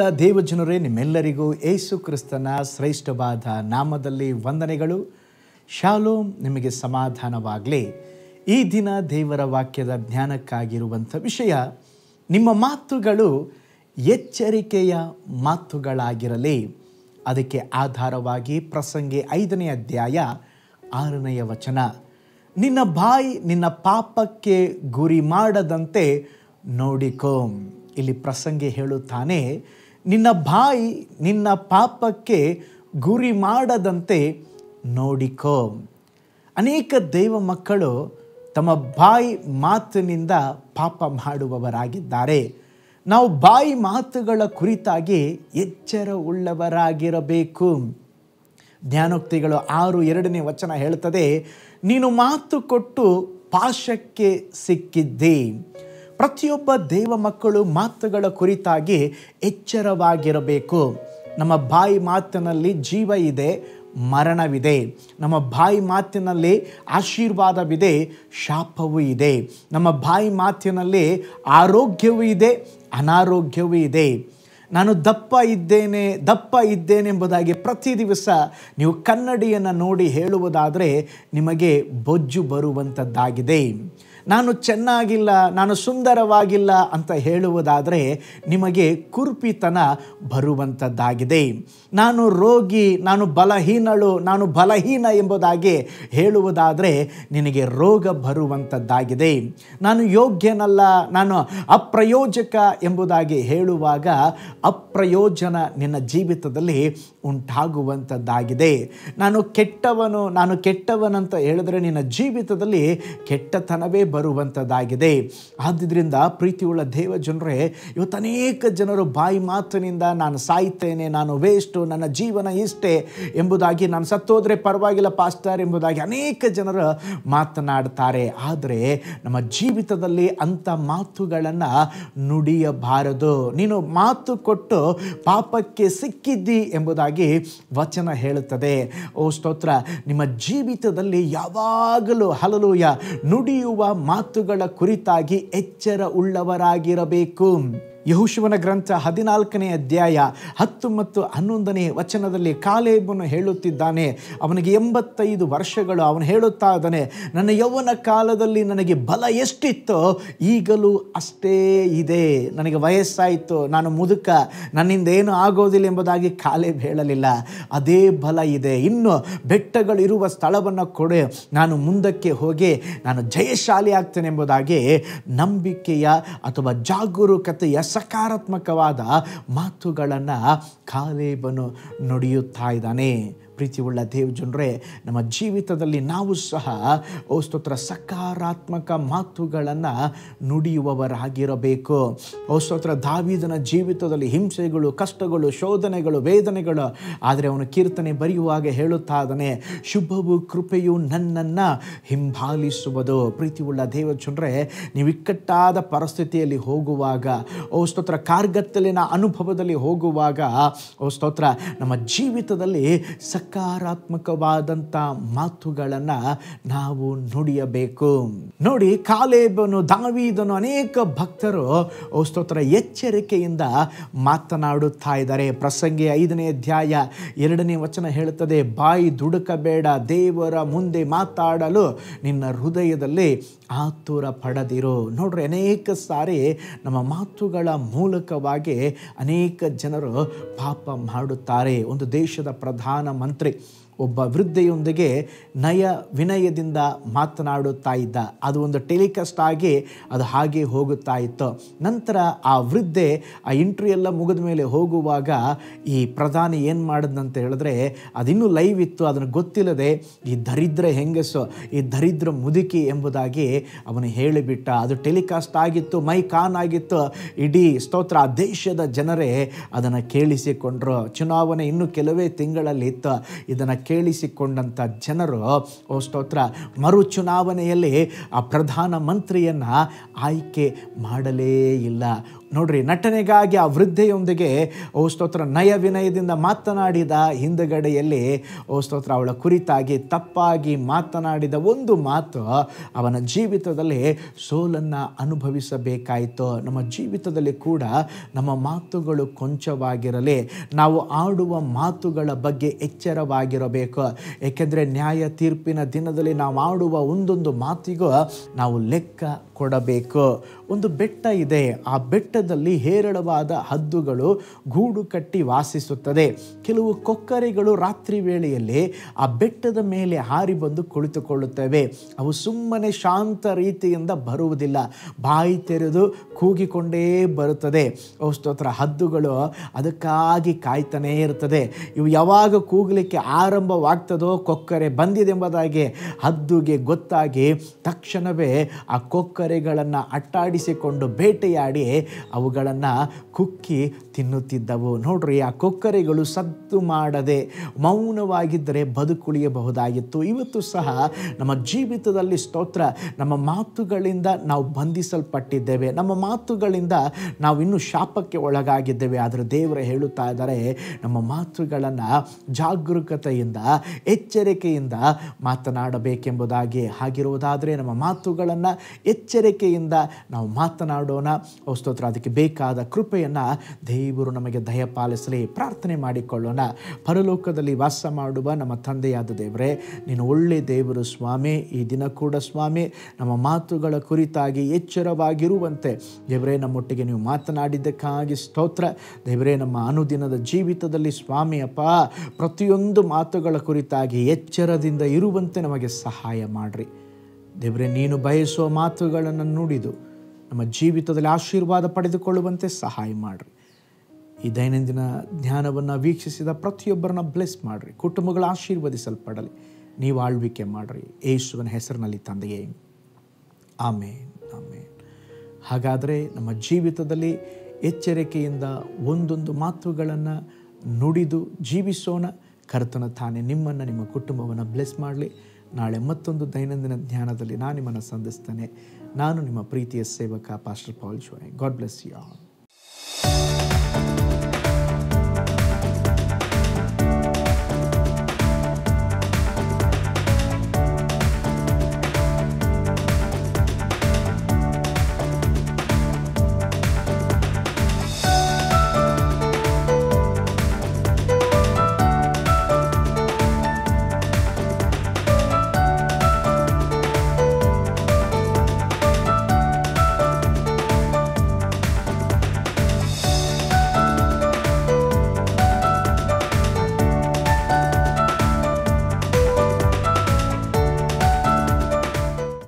ಪ್ರೀತಿಯುಳ್ಳ ದೇವಜನರೇ, ನಿಮ್ಮೆಲ್ಲರಿಗೂ ಯೇಸು ಕ್ರಿಸ್ತನ ಶ್ರೇಷ್ಠವಾದ ನಾಮದಲ್ಲಿ ವಂದನೆಗಳು. ಶಾಲೋಮ್, ನಿಮಗೆ ಸಮಾಧಾನವಾಗಲಿ. ಈ ದಿನ ದೇವರ ವಾಕ್ಯದ ಜ್ಞಾನಕ್ಕಾಗಿರುವಂಥ ವಿಷಯ, ನಿಮ್ಮ ಮಾತುಗಳು ಎಚ್ಚರಿಕೆಯ ಮಾತುಗಳಾಗಿರಲಿ. ಅದಕ್ಕೆ ಆಧಾರವಾಗಿ ಪ್ರಸಂಗಿ 5ನೇ ಅಧ್ಯಾಯ 6ನೇ ವಚನ, ನಿನ್ನ ಬಾಯಿ ನಿನ್ನ ಪಾಪಕ್ಕೆ ಗುರಿ ಮಾಡದಂತೆ ನೋಡಿಕೋ. ಇಲ್ಲಿ ಪ್ರಸಂಗಿ ಹೇಳುತ್ತಾನೆ, ನಿನ್ನ ಬಾಯಿ ನಿನ್ನ ಪಾಪಕ್ಕೆ ಗುರಿ ಮಾಡದಂತೆ ನೋಡಿಕೋ. ಅನೇಕ ದೈವ ಮಕ್ಕಳು ತಮ್ಮ ಬಾಯಿ ಮಾತಿನಿಂದ ಪಾಪ ಮಾಡುವವರಾಗಿದ್ದಾರೆ. ನಾವು ಬಾಯಿ ಮಾತುಗಳ ಕುರಿತಾಗಿ ಎಚ್ಚರ ಉಳ್ಳವರಾಗಿರಬೇಕು. ಜ್ಞಾನೋಕ್ತಿಗಳು 6:2ನೇ ವಚನ ಹೇಳುತ್ತದೆ, ನೀನು ಮಾತು ಕೊಟ್ಟು ಪಾಶಕ್ಕೆ ಸಿಕ್ಕಿದ್ದಿ. ಪ್ರತಿಯೊಬ್ಬ ದೇವ ಮಕ್ಕಳು ಮಾತುಗಳ ಕುರಿತಾಗಿ ಎಚ್ಚರವಾಗಿರಬೇಕು. ನಮ್ಮ ಬಾಯಿ ಮಾತಿನಲ್ಲಿ ಜೀವ ಇದೆ, ಮರಣವಿದೆ. ನಮ್ಮ ಬಾಯಿ ಮಾತಿನಲ್ಲಿ ಆಶೀರ್ವಾದವಿದೆ, ಶಾಪವೂ ಇದೆ. ನಮ್ಮ ಬಾಯಿ ಮಾತಿನಲ್ಲಿ ಆರೋಗ್ಯವೂ ಇದೆ, ಅನಾರೋಗ್ಯವೂ ಇದೆ. ನಾನು ದಪ್ಪ ಇದ್ದೇನೆ ಎಂಬುದಾಗಿ ಪ್ರತಿ ದಿವಸ ನೀವು ಕನ್ನಡಿಯನ್ನು ನೋಡಿ ಹೇಳುವುದಾದರೆ ನಿಮಗೆ ಬೊಜ್ಜು ಬರುವಂಥದ್ದಾಗಿದೆ. ನಾನು ಚೆನ್ನಾಗಿಲ್ಲ, ನಾನು ಸುಂದರವಾಗಿಲ್ಲ ಅಂತ ಹೇಳುವುದಾದರೆ ನಿಮಗೆ ಕುರುಪಿತನ ಬರುವಂಥದ್ದಾಗಿದೆ. ನಾನು ರೋಗಿ, ನಾನು ಬಲಹೀನ ಎಂಬುದಾಗಿ ಹೇಳುವುದಾದರೆ ನಿನಗೆ ರೋಗ ಬರುವಂಥದ್ದಾಗಿದೆ. ನಾನು ಯೋಗ್ಯನಲ್ಲ, ನಾನು ಅಪ್ರಯೋಜಕ ಎಂಬುದಾಗಿ ಹೇಳುವಾಗ ಅಪ್ರಯೋಜನ ನಿನ್ನ ಜೀವಿತದಲ್ಲಿ ಉಂಟಾಗುವಂಥದ್ದಾಗಿದೆ. ನಾನು ಕೆಟ್ಟವನಂತ ಹೇಳಿದ್ರೆ ನಿನ್ನ ಜೀವಿತದಲ್ಲಿ ಕೆಟ್ಟತನವೇ ಬರುವಂಥದ್ದಾಗಿದೆ. ಆದ್ದರಿಂದ ಪ್ರೀತಿಯುಳ್ಳ ದೇವ ಜನರೇ, ಇವತ್ತು ಅನೇಕ ಜನರು ಬಾಯಿ ಮಾತಿನಿಂದ ನಾನು ಸಾಯ್ತೇನೆ, ನಾನು ವೇಸ್ಟು, ನನ್ನ ಜೀವನ ಇಷ್ಟೇ ಎಂಬುದಾಗಿ, ನಾನು ಸತ್ತೋದ್ರೆ ಪರವಾಗಿಲ್ಲ ಪಾಸ್ಟರ್ ಎಂಬುದಾಗಿ ಅನೇಕ ಜನರು ಮಾತನಾಡ್ತಾರೆ. ಆದರೆ ನಮ್ಮ ಜೀವಿತದಲ್ಲಿ ಅಂಥ ಮಾತುಗಳನ್ನು ನುಡಿಯಬಾರದು. ನೀನು ಮಾತು ಕೊಟ್ಟು ಪಾಪಕ್ಕೆ ಸಿಕ್ಕಿದ್ದಿ ಎಂಬುದಾಗಿ ವಚನ ಹೇಳುತ್ತದೆ. ಓ ಸ್ತೋತ್ರ, ನಿಮ್ಮ ಜೀವಿತದಲ್ಲಿ ಯಾವಾಗಲೂ ಹಲ್ಲೆಲೂಯಾ ನುಡಿಯುವ ಮಾತುಗಳ ಕುರಿತಾಗಿ ಎಚ್ಚರ ಉಳ್ಳವರಾಗಿರಬೇಕು. ಯೆಹೋಶುವನ ಗ್ರಂಥ 14ನೇ ಅಧ್ಯಾಯ 10 ಮತ್ತು 11ನೇ ವಚನದಲ್ಲಿ ಕಾಲೇಬನು ಹೇಳುತ್ತಿದ್ದಾನೆ. ಅವನಿಗೆ 85 ವರ್ಷಗಳು. ಅವನು ಹೇಳುತ್ತಾ ಇದ್ದಾನೆ, ನನ್ನ ಯೌವನ ಕಾಲದಲ್ಲಿ ನನಗೆ ಬಲ ಎಷ್ಟಿತ್ತೋ ಈಗಲೂ ಅಷ್ಟೇ ಇದೆ. ನನಗೆ ವಯಸ್ಸಾಯಿತು, ನಾನು ಮುದುಕ, ನನ್ನಿಂದ ಏನು ಆಗೋದಿಲ್ಲ ಎಂಬುದಾಗಿ ಕಾಲೇಬ್ ಹೇಳಲಿಲ್ಲ. ಅದೇ ಬಲ ಇದೆ. ಇನ್ನು ಬೆಟ್ಟಗಳು ಇರುವ ಸ್ಥಳವನ್ನು ಕೊಡೆ, ನಾನು ಮುಂದಕ್ಕೆ ಹೋಗಿ ನಾನು ಜಯಶಾಲಿ ಆಗ್ತೇನೆ ಎಂಬುದಾಗಿ ನಂಬಿಕೆಯ ಅಥವಾ ಜಾಗರೂಕತೆಯ ಸಕಾರಾತ್ಮಕವಾದ ಮಾತುಗಳನ್ನು ಕಾಲೇಬನು ನುಡಿಯುತ್ತಾ ಇದ್ದಾನೆ. ಪ್ರೀತಿಯುಳ್ಳ ದೇವಜನರೇ, ನಮ್ಮ ಜೀವಿತದಲ್ಲಿ ನಾವು ಸಹ ಸ್ತೋತ್ರ ಸಕಾರಾತ್ಮಕ ಮಾತುಗಳನ್ನು ನುಡಿಯುವವರಾಗಿರಬೇಕು. ಸ್ತೋತ್ರ, ದಾವೀದನ ಜೀವಿತದಲ್ಲಿ ಹಿಂಸೆಗಳು, ಕಷ್ಟಗಳು, ಶೋಧನೆಗಳು, ವೇದನೆಗಳು. ಆದರೆ ಅವನು ಕೀರ್ತನೆ ಬರೆಯುವಾಗ ಹೇಳುತ್ತಾ ಇದ್ದಾನೆ, ಶುಭವು ಕೃಪೆಯು ನನ್ನನ್ನು ಹಿಂಬಾಲಿಸುವುದು. ಪ್ರೀತಿಯುಳ್ಳ ದೇವಜನರೇ, ನೀವು ಇಕ್ಕಟ್ಟಾದ ಪರಿಸ್ಥಿತಿಯಲ್ಲಿ ಹೋಗುವಾಗ, ಸ್ತೋತ್ರ ಕಾರ್ಗತ್ತಲಿನ ಅನುಭವದಲ್ಲಿ ಹೋಗುವಾಗ, ಸ್ತೋತ್ರ ನಮ್ಮ ಜೀವಿತದಲ್ಲಿ ಸಕಾರಾತ್ಮಕವಾದಂಥ ಮಾತುಗಳನ್ನು ನಾವು ನುಡಿಯಬೇಕು. ನೋಡಿ, ಕಾಲೇಬನು, ದಾವೀದನು, ಅನೇಕ ಭಕ್ತರು ಸ್ತೋತ್ರ ಎಚ್ಚರಿಕೆಯಿಂದ ಮಾತನಾಡುತ್ತಾ ಇದ್ದಾರೆ. ಪ್ರಸಂಗಿ 5ನೇ ಅಧ್ಯಾಯ 2ನೇ ವಚನ ಹೇಳುತ್ತದೆ, ಬಾಯಿ ದುಡುಕಬೇಡ, ದೇವರ ಮುಂದೆ ಮಾತಾಡಲು ನಿನ್ನ ಹೃದಯದಲ್ಲಿ ಆತುರ ಪಡದಿರು. ನೋಡ್ರಿ, ಅನೇಕ ಸಾರಿ ನಮ್ಮ ಮಾತುಗಳ ಮೂಲಕವಾಗಿ ಅನೇಕ ಜನರು ಪಾಪ ಮಾಡುತ್ತಾರೆ. ಒಂದು ದೇಶದ ಪ್ರಧಾನ ಮಂತ್ರಿ ಒಬ್ಬ ವೃದ್ಧೆಯೊಂದಿಗೆ ನಯ ವಿನಯದಿಂದ ಮಾತನಾಡುತ್ತಾ ಇದ್ದ. ಅದು ಒಂದು ಟೆಲಿಕಾಸ್ಟ್ ಆಗಿ ಅದು ಹಾಗೆ ಹೋಗುತ್ತಾ ಇತ್ತು. ನಂತರ ಆ ವೃದ್ಧೆ ಆ ಇಂಟರ್ವ್ಯೂ ಎಲ್ಲ ಮುಗಿದ ಮೇಲೆ ಹೋಗುವಾಗ ಈ ಪ್ರಧಾನಿ ಏನು ಮಾಡಿದಂತ ಹೇಳಿದ್ರೆ, ಅದಿನ್ನೂ ಲೈವ್ ಇತ್ತು, ಅದನ್ನು ಗೊತ್ತಿಲ್ಲದೆ ಈ ದರಿದ್ರ ಹೆಂಗಸು, ಈ ದರಿದ್ರ ಮುದುಕಿ ಎಂಬುದಾಗಿ ಅವನು ಹೇಳಿಬಿಟ್ಟ. ಅದು ಟೆಲಿಕಾಸ್ಟ್ ಆಗಿತ್ತು, ಮೈಕ್ ಆನ್ ಆಗಿತ್ತು. ಇಡೀ ಸ್ತೋತ್ರ ಆ ದೇಶದ ಜನರೇ ಅದನ್ನು ಕೇಳಿಸಿಕೊಂಡ್ರು. ಚುನಾವಣೆ ಇನ್ನು ಕೆಲವೇ ತಿಂಗಳಲ್ಲಿ ಇತ್ತು. ಇದನ್ನು ಕೇಳಿಸಿಕೊಂಡಂಥ ಜನರು ಸ್ತೋತ್ರ ಮರು ಚುನಾವಣೆಯಲ್ಲಿ ಆ ಪ್ರಧಾನ ಮಂತ್ರಿಯನ್ನು ಆಯ್ಕೆ ಮಾಡಲೇ ಇಲ್ಲ. ನೋಡ್ರಿ, ನಟನೆಗಾಗಿ ಆ ವೃದ್ಧೆಯೊಂದಿಗೆ ಸ್ತೋತ್ರ ನಯ ವಿನಯದಿಂದ ಮಾತನಾಡಿದ ಹಿಂದುಗಡೆಯಲ್ಲಿ ಸ್ತೋತ್ರ ಅವಳ ಕುರಿತಾಗಿ ತಪ್ಪಾಗಿ ಮಾತನಾಡಿದ ಒಂದು ಮಾತು ಅವನ ಜೀವಿತದಲ್ಲಿ ಸೋಲನ್ನು ಅನುಭವಿಸಬೇಕಾಯಿತು. ನಮ್ಮ ಜೀವಿತದಲ್ಲಿ ಕೂಡ ನಮ್ಮ ಮಾತುಗಳು ಕೊಂಚವಾಗಿರಲಿ, ನಾವು ಆಡುವ ಮಾತುಗಳ ಬಗ್ಗೆ ಎಚ್ಚರವಾಗಿರಬೇಕು. ಏಕೆಂದರೆ ನ್ಯಾಯ ತೀರ್ಪಿನ ದಿನದಲ್ಲಿ ನಾವು ಆಡುವ ಒಂದೊಂದು ಮಾತಿಗೂ ನಾವು ಲೆಕ್ಕ ಕೊಡಬೇಕು. ಒಂದು ಬೆಟ್ಟ ಇದೆ, ಆ ಬೆಟ್ಟದಲ್ಲಿ ಹೇರಳವಾದ ಹದ್ದುಗಳು ಗೂಡು ಕಟ್ಟಿ ವಾಸಿಸುತ್ತದೆ. ಕೆಲವು ಕೊಕ್ಕರೆಗಳು ರಾತ್ರಿ ವೇಳೆಯಲ್ಲಿ ಆ ಬೆಟ್ಟದ ಮೇಲೆ ಹಾರಿ ಬಂದು ಕುಳಿತುಕೊಳ್ಳುತ್ತವೆ. ಅವು ಸುಮ್ಮನೆ ಶಾಂತ ರೀತಿಯಿಂದ ಬರುವುದಿಲ್ಲ, ಬಾಯಿ ತೆರೆದು ಕೂಗಿಕೊಂಡೇ ಬರುತ್ತದೆ. ಸ್ತೋತ್ರ, ಹದ್ದುಗಳು ಅದಕ್ಕಾಗಿ ಕಾಯ್ತಾನೇ ಇರ್ತದೆ. ಇವು ಯಾವಾಗ ಕೂಗಲಿಕ್ಕೆ ಆರಂಭವಾಗ್ತದೋ ಕೊಕ್ಕರೆ ಬಂದಿದೆಂಬುದಾಗಿ ಹದ್ದುಗೆ ಗೊತ್ತಾಗಿ ತಕ್ಷಣವೇ ಆ ಕೊಕ್ಕರೆಗಳನ್ನು ಅಟ್ಟಾಡಿಸಿಕೊಂಡು ಬೇಟೆಯಾಡಿ ಅವುಗಳನ್ನು ಕುಕ್ಕಿ ತಿನ್ನುತ್ತಿದ್ದವು. ನೋಡ್ರಿ, ಆ ಕೊಕ್ಕರೆಗಳು ಸದ್ದು ಮಾಡದೆ ಮೌನವಾಗಿದ್ದರೆ ಬದುಕುಳಿಯಬಹುದಾಗಿತ್ತು. ಇವತ್ತು ಸಹ ನಮ್ಮ ಜೀವಿತದಲ್ಲಿ ಸ್ತೋತ್ರ, ನಮ್ಮ ಮಾತುಗಳಿಂದ ನಾವು ಬಂಧಿಸಲ್ಪಟ್ಟಿದ್ದೇವೆ, ನಮ್ಮ ಮಾತುಗಳಿಂದ ನಾವು ಇನ್ನೂ ಶಾಪಕ್ಕೆ ಒಳಗಾಗಿದ್ದೇವೆ. ಆದರೆ ದೇವರು ಹೇಳುತ್ತಾ ಇದ್ದಾರೆ, ನಮ್ಮ ಮಾತುಗಳನ್ನು ಜಾಗರೂಕತೆಯಿಂದ ಎಚ್ಚರಿಕೆಯಿಂದ ಮಾತನಾಡಬೇಕೆಂಬುದಾಗಿ. ಹಾಗಿರುವುದಾದರೆ ನಮ್ಮ ಮಾತುಗಳನ್ನು ಎಚ್ಚರಿಕೆಯಿಂದ ನಾವು ಮಾತನಾಡೋಣ. ಸ್ತೋತ್ರ, ಅದಕ್ಕೆ ಬೇಕಾದ ಕೃಪೆಯನ್ನು ದೇವರು ನಮಗೆ ದಯಪಾಲಿಸಲಿ. ಪ್ರಾರ್ಥನೆ ಮಾಡಿಕೊಳ್ಳೋಣ. ಪರಲೋಕದಲ್ಲಿ ವಾಸ ಮಾಡುವ ನಮ್ಮ ತಂದೆಯಾದ ದೇವರೇ, ನೀನು ಒಳ್ಳೆ ದೇವರು ಸ್ವಾಮಿ. ಈ ದಿನ ಕೂಡ ಸ್ವಾಮಿ ನಮ್ಮ ಮಾತುಗಳ ಕುರಿತಾಗಿ ಎಚ್ಚರವಾಗಿರುವಂತೆ ದೇವರೇ ನಮ್ಮೊಟ್ಟಿಗೆ ನೀವು ಮಾತನಾಡಿದ್ದಕ್ಕಾಗಿ ಸ್ತೋತ್ರ. ದೇವರೇ, ನಮ್ಮ ಅನುದಿನದ ಜೀವಿತದಲ್ಲಿ ಸ್ವಾಮಿ ಅಪ್ಪ ಪ್ರತಿಯೊಂದು ಮಾತುಗಳ ಕುರಿತಾಗಿ ಎಚ್ಚರದಿಂದ ಇರುವಂತೆ ನಮಗೆ ಸಹಾಯ ಮಾಡಿರಿ. ದೇವರೇ, ನೀನು ಬಯಸುವ ಮಾತುಗಳನ್ನು ನುಡಿದು ನಮ್ಮ ಜೀವಿತದಲ್ಲಿ ಆಶೀರ್ವಾದ ಪಡೆದುಕೊಳ್ಳುವಂತೆ ಸಹಾಯ ಮಾಡಿರಿ. ಈ ದೈನಂದಿನ ಧ್ಯಾನವನ್ನು ವೀಕ್ಷಿಸಿದ ಪ್ರತಿಯೊಬ್ಬರನ್ನ ಬ್ಲೆಸ್ ಮಾಡಿರಿ. ಕುಟುಂಬಗಳು ಆಶೀರ್ವದಿಸಲ್ಪಡಲಿ. ನೀವು ಆಳ್ವಿಕೆ ಮಾಡಿರಿ. ಯೇಸುವಿನ ಹೆಸರಿನಲ್ಲಿ ತಂದೆಯೇ, ಆಮೇನ್, ಆಮೇನ್. ಹಾಗಾದರೆ ನಮ್ಮ ಜೀವಿತದಲ್ಲಿ ಎಚ್ಚರಿಕೆಯಿಂದ ಒಂದೊಂದು ಮಾತುಗಳನ್ನು ನುಡಿದು ಜೀವಿಸೋಣ. ಕರ್ತನ ತಾನೇ ನಿಮ್ಮನ್ನು, ನಿಮ್ಮ ಕುಟುಂಬವನ್ನು ಬ್ಲೆಸ್ ಮಾಡಲಿ. ನಾಳೆ ಮತ್ತೊಂದು ದೈನಂದಿನ ಧ್ಯಾನದಲ್ಲಿ ನಾನು ನಿಮ್ಮನ್ನು ಸಂಧಿಸ್ತೇನೆ. ನಾನು ನಿಮ್ಮ ಪ್ರೀತಿಯ ಸೇವಕ pastor Paul Joy. God bless you all.